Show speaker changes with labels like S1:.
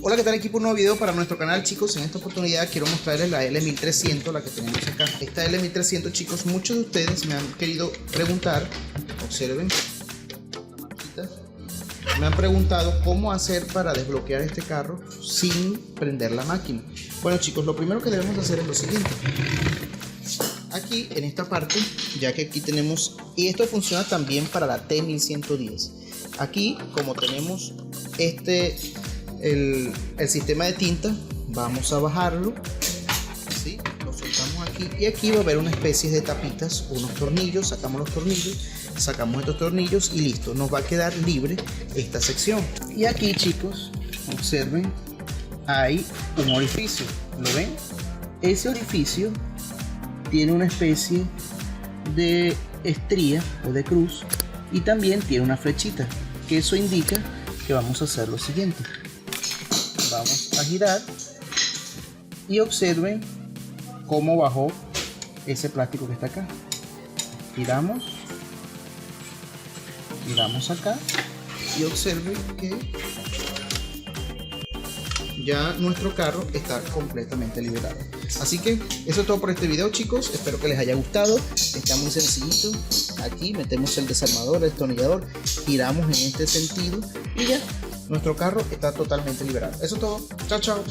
S1: Hola, ¿qué tal equipo? Un nuevo video para nuestro canal, chicos. En esta oportunidad quiero mostrarles la L1300, la que tenemos acá. Esta L1300, chicos, muchos de ustedes me han querido preguntar, observen la marquita, me han preguntado cómo hacer para desbloquear este carro sin prender la máquina. Bueno, chicos, lo primero que debemos hacer es lo siguiente. Aquí en esta parte, ya que aquí tenemos, y esto funciona también para la T1110. Aquí, como tenemos el sistema de tinta, vamos a bajarlo, ¿sí? Lo soltamos aquí y aquí va a haber una especie de tapitas, unos tornillos, sacamos los tornillos, sacamos estos tornillos y listo, nos va a quedar libre esta sección. Y aquí, chicos, observen, hay un orificio, ¿lo ven? Ese orificio tiene una especie de estría o de cruz y también tiene una flechita, que eso indica que vamos a hacer lo siguiente. Vamos a girar y observen cómo bajó ese plástico que está acá. Giramos acá y observen que ya nuestro carro está completamente liberado. Así que eso es todo por este video, chicos. Espero que les haya gustado. Está muy sencillito. Aquí metemos el desarmador, el destornillador, giramos en este sentido y ya nuestro carro está totalmente liberado. Eso es todo. Chao, chao.